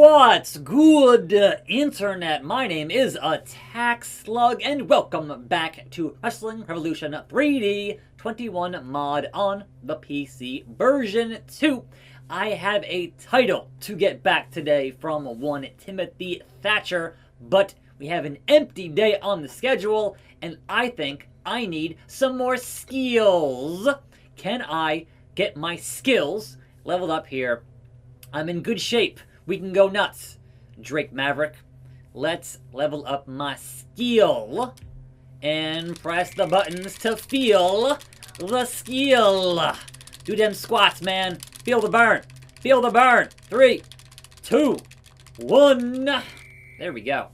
What's good, Internet? My name is attackslug, and welcome back to Wrestling Revolution 3D 21 mod on the PC version 2. I have a title to get back today from one Timothy Thatcher, but we have an empty day on the schedule, and I think I need some more skills. Can I get my skills leveled up here? I'm in good shape. We can go nuts. Drake Maverick, let's level up my skill and press the buttons to feel the skill. Do them squats, man. Feel the burn. Feel the burn. 3, 2, 1. There we go.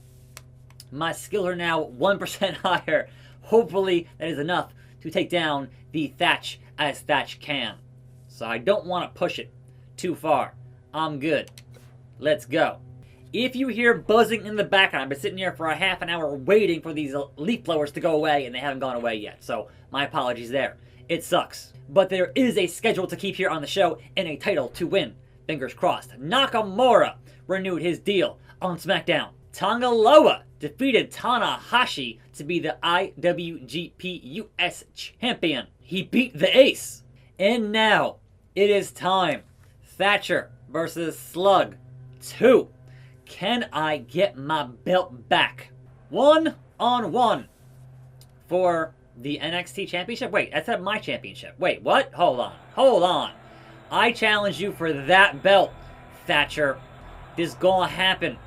My skills are now 1% higher. Hopefully that is enough to take down the Thatch as Thatch can. So I don't want to push it too far. I'm good. Let's go. If you hear buzzing in the background, I've been sitting here for a half an hour waiting for these leaf blowers to go away, and they haven't gone away yet. So my apologies there. It sucks. But there is a schedule to keep here on the show and a title to win. Fingers crossed. Nakamura renewed his deal on SmackDown. Tonga Loa defeated Tanahashi to be the IWGP US Champion. He beat the Ace. And now it is time. Thatcher versus Slug 2. Can I get my belt back? 1-on-1 for the NXT Championship? Wait, that's not my championship. Wait, what? Hold on. I challenge you for that belt, Thatcher. This is gonna happen.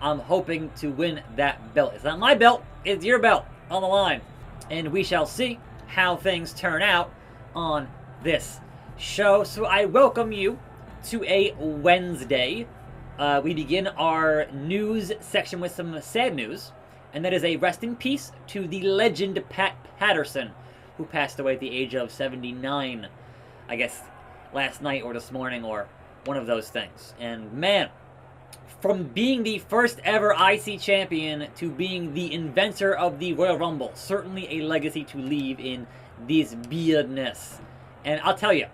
I'm hoping to win that belt. It's not my belt, it's your belt on the line. And we shall see how things turn out on this show. So I welcome you to a Wednesday. We begin our news section with some sad news, and that is a rest in peace to the legend Pat Patterson, who passed away at the age of 79, I guess last night or this morning or one of those things. And man, from being the first ever IC champion to being the inventor of the Royal Rumble, certainly a legacy to leave in this weirdness. And I'll tell you,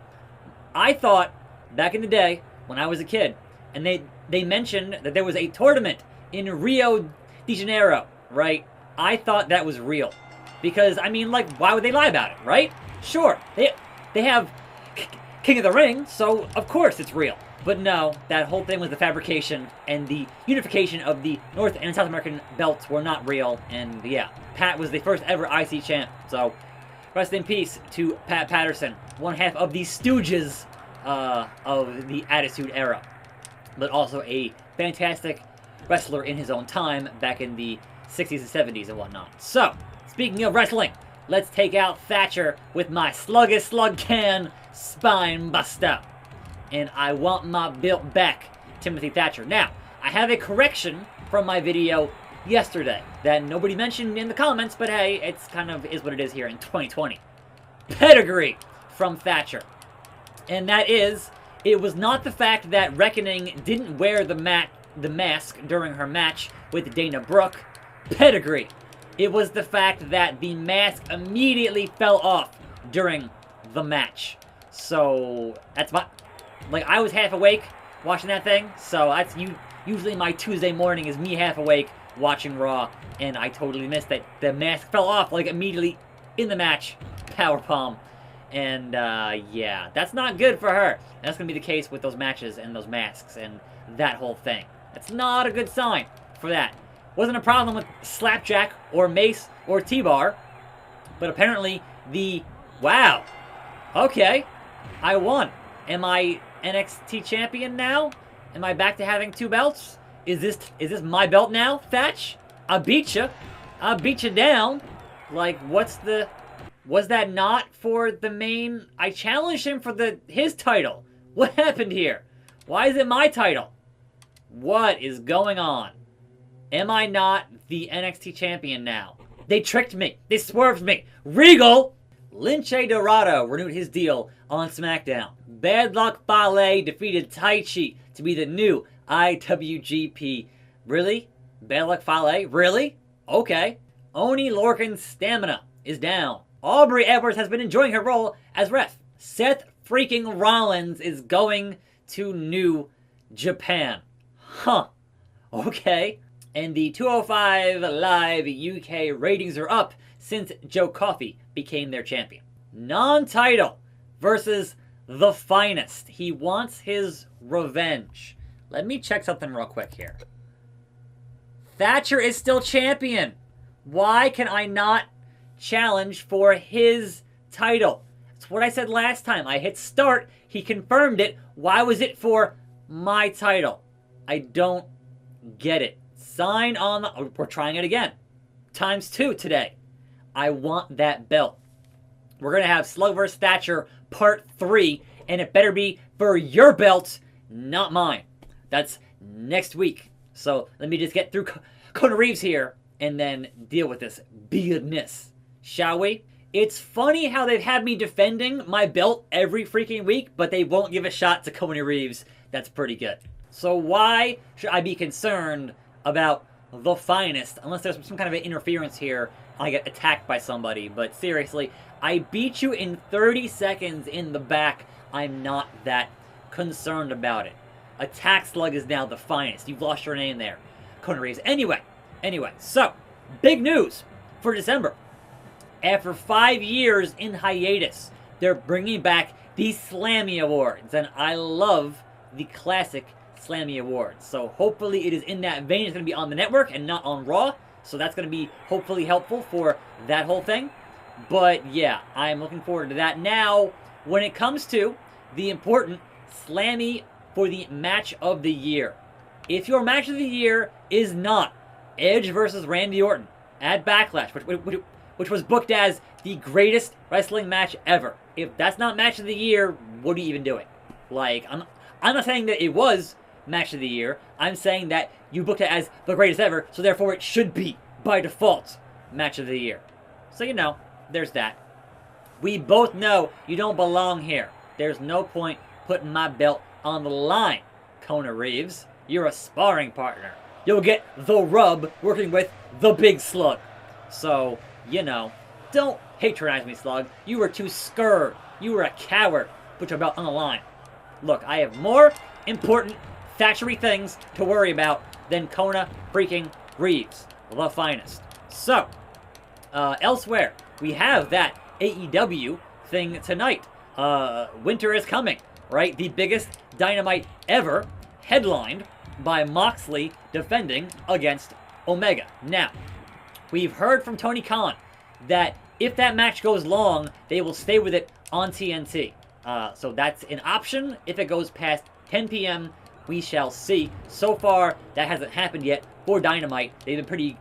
I thought back in the day when I was a kid, and they mentioned that there was a tournament in Rio de Janeiro, right? I thought that was real. Because, I mean, like, why would they lie about it, right? Sure, they have King of the Ring, so of course it's real. But no, that whole thing was the fabrication, and the unification of the North and South American belts were not real. And yeah, Pat was the first ever IC champ. So, rest in peace to Pat Patterson, one half of the Stooges of the Attitude Era, but also a fantastic wrestler in his own time back in the 60s and 70s and whatnot. So, speaking of wrestling, let's take out Thatcher with my Sluggish Slug Can Spine Buster. And I want my belt back, Timothy Thatcher. Now, I have a correction from my video yesterday that nobody mentioned in the comments, but hey, it's kind of is what it is here in 2020. Pedigree from Thatcher. And that is, it was not the fact that Reckoning didn't wear the mask during her match with Dana Brooke. Pedigree. It was the fact that the mask immediately fell off during the match. So, that's my... Like, I was half awake watching that thing, so that's usually my Tuesday morning is me half awake watching Raw, and I totally missed that the mask fell off, like, immediately in the match. Powerbomb. And, yeah, that's not good for her. That's going to be the case with those matches and those masks and that whole thing. That's not a good sign for that. Wasn't a problem with Slapjack or Mace or T-Bar, but apparently the... Wow. Okay. I won. Am I NXT champion now? Am I back to having 2 belts? Is this my belt now, Thatch? I beat you. I beat you down. Like, what's the... Was that not for the main... I challenged him for his title. What happened here? Why is it my title? What is going on? Am I not the NXT champion now? They tricked me. They swerved me. Regal! Lince Dorado renewed his deal on SmackDown. Bad Luck Fale defeated Taichi to be the new IWGP. Really? Bad Luck Fale? Really? Okay. Oni Lorcan's stamina is down. Aubrey Edwards has been enjoying her role as ref. Seth freaking Rollins is going to New Japan. Huh. Okay. And the 205 Live UK ratings are up since Joe Coffey became their champion. Non-title versus the Finest. He wants his revenge. Let me check something real quick here. Thatcher is still champion. Why can I not challenge for his title? That's what I said last time. I hit start. He confirmed it. Why was it for my title? I don't get it. Sign on the... We're trying it again. ×2 today. I want that belt. We're going to have Slug vs. Thatcher Part 3, and it better be for your belt, not mine. That's next week. So let me just get through Kona Reeves here and then deal with this business, shall we? It's funny how they've had me defending my belt every freaking week, but they won't give a shot to Kona Reeves. That's pretty good. So why should I be concerned about the Finest unless there's some kind of an interference here? I get attacked by somebody. But seriously, I beat you in 30 seconds in the back. I'm not that concerned about it. Attackslug is now the Finest. You've lost your name there, Kona Reeves. Anyway, so big news for December. After 5 years in hiatus, they're bringing back the Slammy Awards, and I love the classic Slammy Awards. So hopefully it is in that vein. It's going to be on the network and not on Raw, so that's going to be hopefully helpful for that whole thing. But yeah, I'm looking forward to that. Now, when it comes to the important Slammy for the match of the year, if your match of the year is not Edge versus Randy Orton at Backlash, which was booked as the greatest wrestling match ever, if that's not match of the year, what are you even doing? Like, I'm not saying that it was match of the year. I'm saying that you booked it as the greatest ever, so therefore it should be, by default, match of the year. So, you know, there's that. We both know you don't belong here. There's no point putting my belt on the line, Kona Reeves. You're a sparring partner. You'll get the rub working with the big Slug. So, you know, don't patronize me, Slug. You were too scared. You were a coward. Put your belt on the line. Look, I have more important Thatchery things to worry about than Kona freaking Reeves, the Finest. So, elsewhere, we have that AEW thing tonight. Winter is coming, right? The biggest Dynamite ever, headlined by Moxley defending against Omega. Now, we've heard from Tony Khan that if that match goes long, they will stay with it on TNT. So that's an option. If it goes past 10 p.m., we shall see. So far, that hasn't happened yet for Dynamite. They've been pretty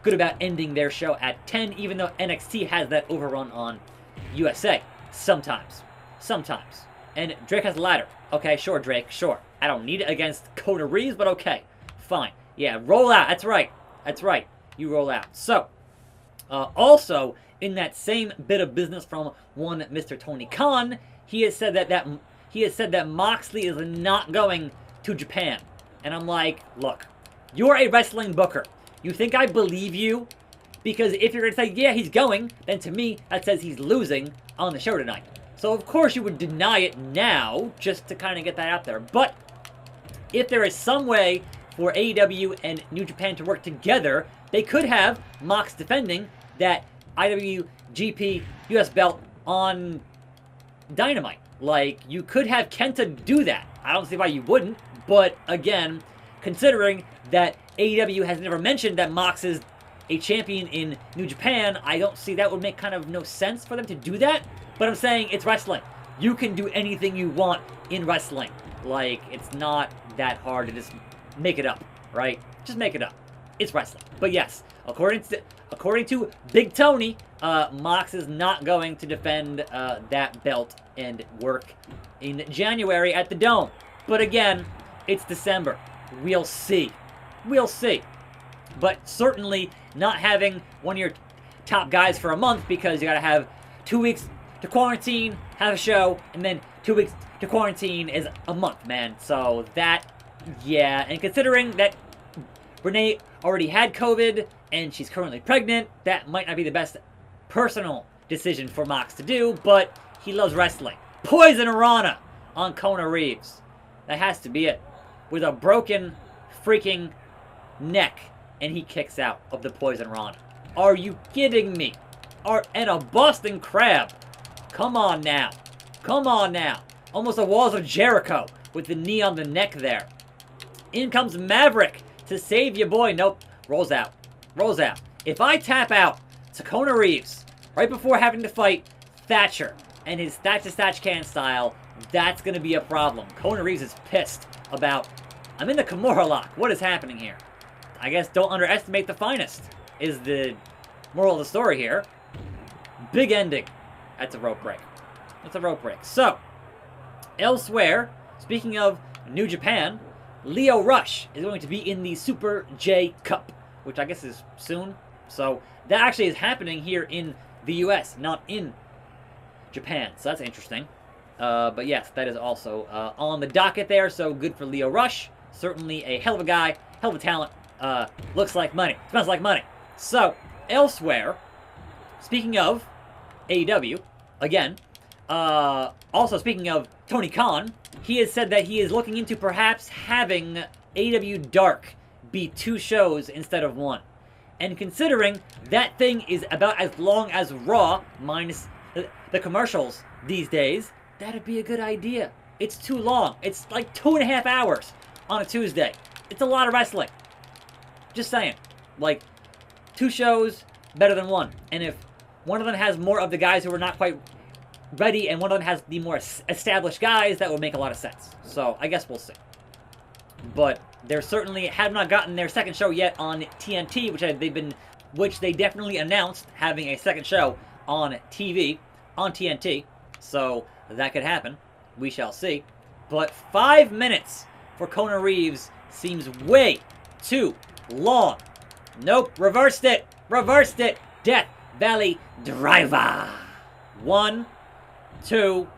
good about ending their show at 10, even though NXT has that overrun on USA. Sometimes. And Drake has a ladder. Okay, sure, Drake, sure. I don't need it against Kona Reeves, but okay. Fine. Yeah, roll out. That's right. You roll out. So, also, in that same bit of business from one Mr. Tony Khan, he has said that Moxley is not going to Japan. And I'm like, look, you're a wrestling booker. You think I believe you? Because if you're going to say, yeah, he's going, then to me, that says he's losing on the show tonight. So of course you would deny it now, just to kind of get that out there. But if there is some way for AEW and New Japan to work together, they could have Mox defending that IWGP US belt on Dynamite. Like, you could have Kenta do that. I don't see why you wouldn't. But again, considering that AEW has never mentioned that Mox is a champion in New Japan, I don't see that would make kind of no sense for them to do that. But I'm saying it's wrestling. You can do anything you want in wrestling. Like, it's not that hard to just make it up, right? Just make it up. It's wrestling. But yes, according to Big Tony, Mox is not going to defend that belt and work in January at the Dome. But again, it's December. We'll see. But certainly not having one of your top guys for a month, because you got to have 2 weeks to quarantine, have a show, and then 2 weeks to quarantine is a month, man. So that, yeah. And considering that Renee already had COVID and she's currently pregnant, that might not be the best personal decision for Mox to do, but he loves wrestling. Poison Rana on Kona Reeves. That has to be it. With a broken freaking neck, and he kicks out of the poison rod. Are you kidding me? And a Boston Crab. Come on now. Come on now. Almost a Walls of Jericho with the knee on the neck there. In comes Maverick to save your boy. Nope. Rolls out. Rolls out. If I tap out to Kona Reeves right before having to fight Thatcher and his Thatch can style, that's going to be a problem. Kona Reeves is pissed about, I'm in the Kimura lock. What is happening here? I guess don't underestimate the finest is the moral of the story here. Big ending. That's a rope break. That's a rope break. So, elsewhere, speaking of New Japan, Lio Rush is going to be in the Super J Cup, which I guess is soon. So, that actually is happening here in the US, not in Japan. So, that's interesting. But yes, that is also on the docket there. So, good for Lio Rush. Certainly a hell of a guy, hell of a talent. Looks like money. Smells like money. So, elsewhere, speaking of AEW, again, also speaking of Tony Khan, he has said that he is looking into perhaps having AEW Dark be 2 shows instead of 1. And considering that thing is about as long as Raw, minus the commercials these days, that'd be a good idea. It's too long. It's like 2.5 hours on a Tuesday. It's a lot of wrestling. Just saying. Like, 2 shows, better than 1. And if one of them has more of the guys who are not quite ready, and one of them has the more established guys, that would make a lot of sense. So, I guess we'll see. But they certainly have not gotten their second show yet on TNT, which they definitely announced having a second show on TV, on TNT. So, that could happen. We shall see. But 5 minutes for Kona Reeves seems way too long. Nope, reversed it. Reversed it. Death Valley Driver. 1, 2.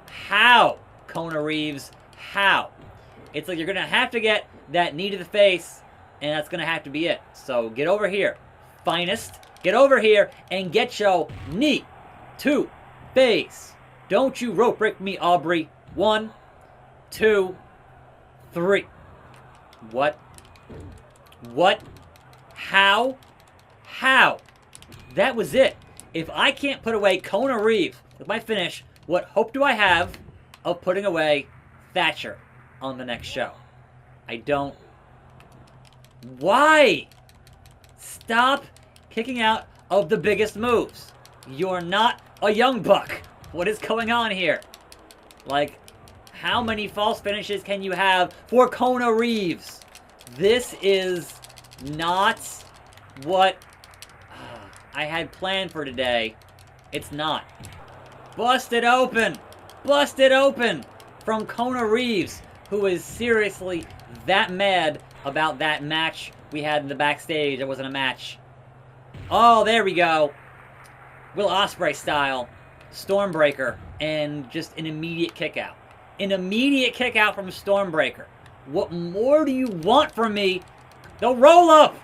How? Kona Reeves, how? It's like you're going to have to get that knee to the face, and that's going to have to be it. So get over here, finest. Get over here and get your knee to face. Don't you rope break me, Aubrey. 1, 2, 3. What? What? How? How? That was it. If I can't put away Kona Reeves with my finish, what hope do I have of putting away Thatcher on the next show? I don't. Why? Stop kicking out of the biggest moves. You're not a young buck. What is going on here? Like, how many false finishes can you have for Kona Reeves? This is not what I had planned for today. It's not. Busted open! Busted open! From Kona Reeves, who is seriously that mad about that match we had in the backstage. It wasn't a match. Oh, there we go. Will Ospreay style. Stormbreaker. And just an immediate kick out. An immediate kick out from Stormbreaker. What more do you want from me? The roll up!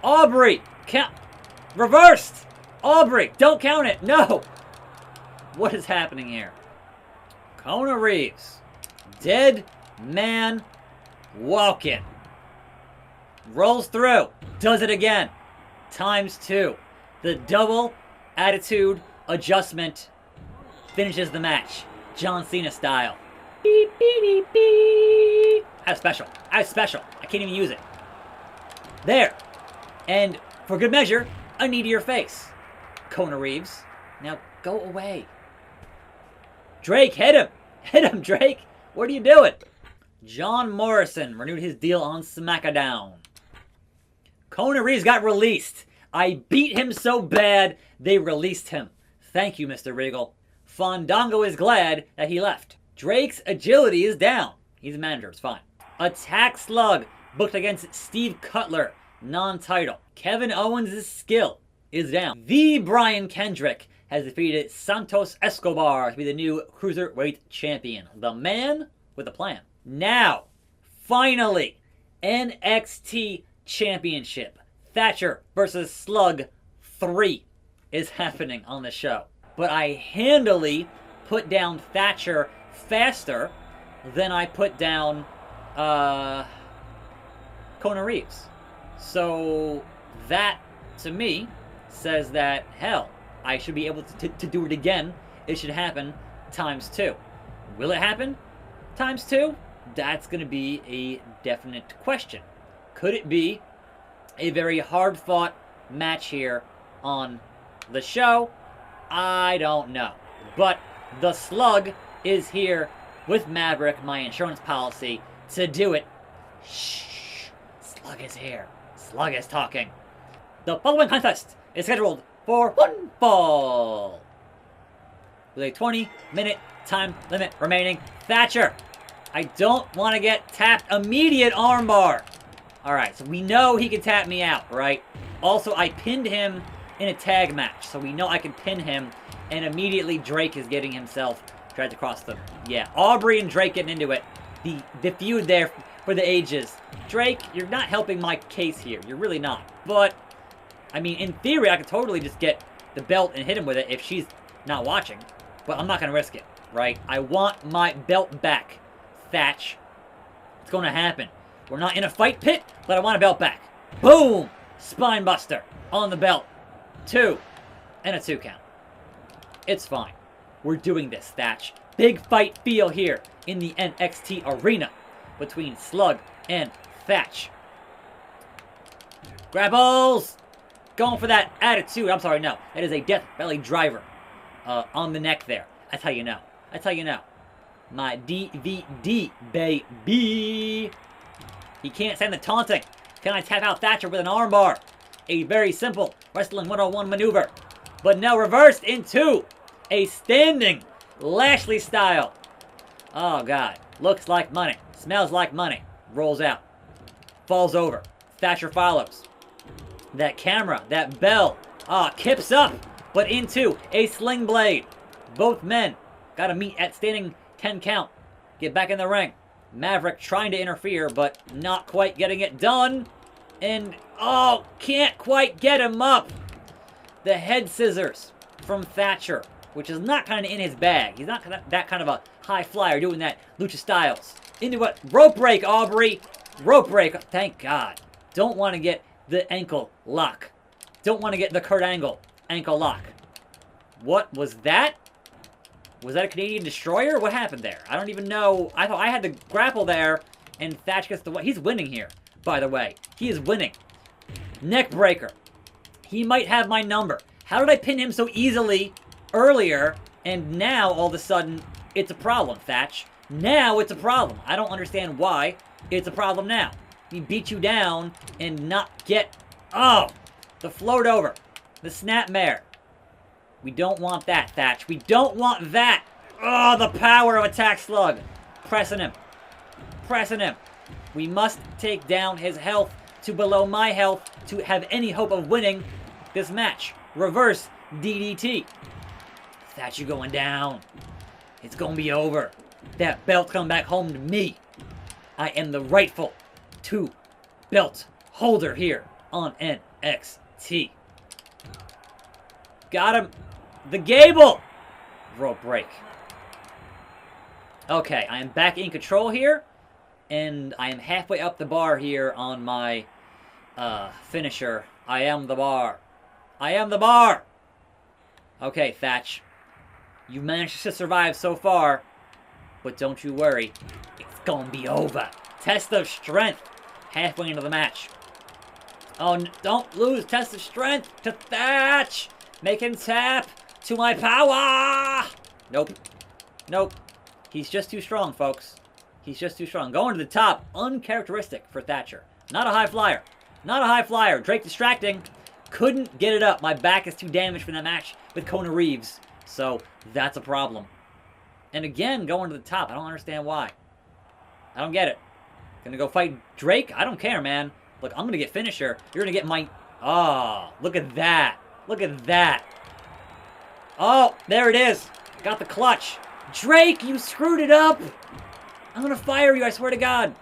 Aubrey! Count. Reversed! Aubrey! Don't count it! No! What is happening here? Kona Reeves. Dead man walking. Rolls through. Does it again. ×2. The double attitude adjustment finishes the match. John Cena style. Beep, beep, beep, beep. I have special. I have special. I can't even use it. There. And for good measure, a knee to your face. Kona Reeves. Now go away. Drake, hit him. Hit him, Drake. What are you doing? John Morrison renewed his deal on SmackDown. Kona Reeves got released. I beat him so bad, they released him. Thank you, Mr. Regal. Fandango is glad that he left. Drake's agility is down. He's a manager, it's fine. Attack Slug booked against Steve Cutler, non-title. Kevin Owens' skill is down. The Brian Kendrick has defeated Santos Escobar to be the new Cruiserweight champion. The man with a plan. Now, finally, NXT Championship. Thatcher versus Slug 3 is happening on the show. But I handily put down Thatcher faster than I put down Kona Reeves. So that, to me, says that, hell, I should be able to do it again. It should happen ×2. Will it happen ×2? That's going to be a definite question. Could it be a very hard-fought match here on the show? I don't know. But the Slug is here with Maverick, my insurance policy, to do it. Shh. Slug is here. Slug is talking. The following contest is scheduled for one fall. With a 20-minute time limit remaining. Thatcher, I don't want to get tapped. Immediate armbar. Alright, so we know he can tap me out, right? Also, I pinned him in a tag match, so we know I can pin him, and immediately Drake is getting himself dragged across them. Yeah, Aubrey and Drake getting into it. The feud there for the ages. Drake, you're not helping my case here. You're really not. But, I mean, in theory, I could totally just get the belt and hit him with it if she's not watching. But I'm not going to risk it, right? I want my belt back, Thatch. It's going to happen. We're not in a fight pit, but I want a belt back. Boom! Spine buster on the belt. 2. And a 2 count. It's fine. We're doing this, Thatch. Big fight feel here in the NXT arena between Slug and Thatch. Grapples! Going for that attitude. I'm sorry, no. That is a death belly driver on the neck there. That's how you know. That's how you know. My DVD, baby. He can't stand the taunting. Can I tap out Thatcher with an armbar? A very simple Wrestling 101 maneuver. But now reversed into a standing Lashley style. Oh, God. Looks like money. Smells like money. Rolls out. Falls over. Thatcher follows. That camera, that bell, kips up, but into a sling blade. Both men got to meet at standing 10 count. Get back in the ring. Maverick trying to interfere, but not quite getting it done. And, oh, can't quite get him up. The head scissors from Thatcher, which is not kind of in his bag. He's not that kind of a high flyer doing that Lucha Styles. Into what? Rope break, Aubrey. Rope break. Thank God. Don't want to get the ankle lock. Don't want to get the Kurt Angle ankle lock. What was that? Was that a Canadian Destroyer? What happened there? I don't even know. I thought I had the grapple there, and Thatch gets the win. He's winning here, by the way. He is winning. Neck breaker. He might have my number. How did I pin him so easily earlier, and now, all of a sudden, it's a problem, Thatch? Now it's a problem. I don't understand why it's a problem now. He beat you down and not get... Oh! The float over. The snapmare. We don't want that, Thatch. We don't want that! Oh, the power of Attack Slug. Pressing him. Pressing him. We must take down his health to below my health to have any hope of winning this match. Reverse DDT. Thatch, you going down. It's gonna be over. That belt come back home to me. I am the rightful 2 belt holder here on NXT. Got him. The Gable. Rope break. Okay, I am back in control here. And I am halfway up the bar here on my finisher. I am the bar. I am the bar. Okay, Thatch. You managed to survive so far. But don't you worry. It's gonna be over. Test of strength. Halfway into the match. Oh, don't lose test of strength to Thatch. Make him tap to my power. Nope. Nope. He's just too strong, folks. He's just too strong. Going to the top. Uncharacteristic for Thatcher. Not a high flyer. Not a high flyer. Drake distracting. Couldn't get it up. My back is too damaged from that match with Kona Reeves. So, that's a problem. And again, going to the top. I don't understand why. I don't get it. Gonna go fight Drake? I don't care, man. Look, I'm gonna get finisher. You're gonna get my... Oh, look at that. Look at that. Oh, there it is. Got the clutch. Drake, you screwed it up. I'm gonna fire you, I swear to God.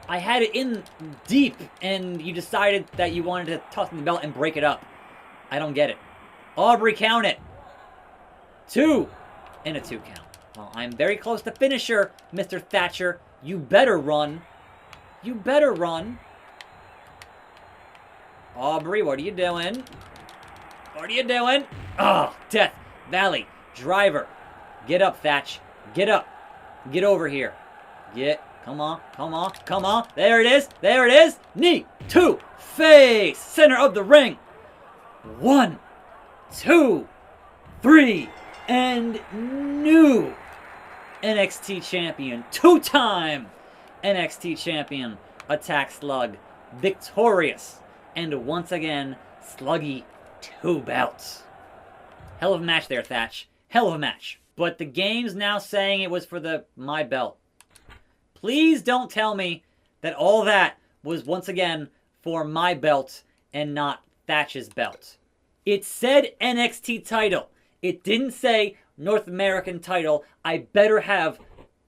I had it in deep, and you decided that you wanted to toss in the belt and break it up. I don't get it. Aubrey, count it. 2 and a 2 count. Well, I'm very close to finisher, Mr. Thatcher. You better run. You better run. Aubrey, what are you doing? What are you doing? Oh, Death Valley Driver. Get up, Thatch. Get up. Get over here. Come on, come on, come on. There it is. There it is. Knee to face. Center of the ring. 1, 2, 3. And new NXT champion. 2-time NXT champion. Attack Slug. Victorious. And once again, Sluggy 2 belts. Hell of a match there, Thatch. Hell of a match. But the game's now saying it was for my belt. Please don't tell me that all that was once again for my belt and not Thatch's belt. It said NXT title. It didn't say North American title. I better have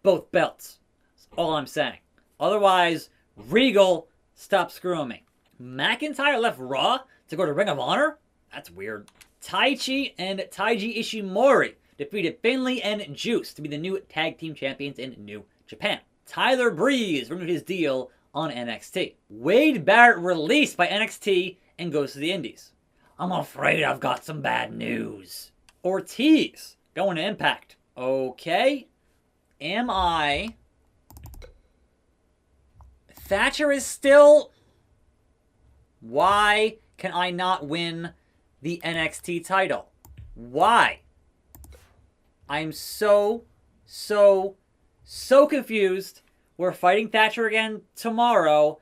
both belts. That's all I'm saying. Otherwise, Regal, stop screwing me. McIntyre left Raw to go to Ring of Honor? That's weird. Taichi and Taiji Ishimori defeated Finlay and Juice to be the new tag team champions in New Japan. Tyler Breeze renewed his deal on NXT. Wade Barrett released by NXT and goes to the Indies. I'm afraid I've got some bad news. Ortiz going to Impact. Okay. Am I? Thatcher is still... Why can I not win the NXT title? Why? I'm so confused. We're fighting Thatcher again tomorrow.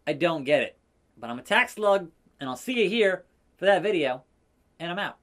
I don't get it. But I'm Attack Slug, and I'll see you here for that video, and I'm out.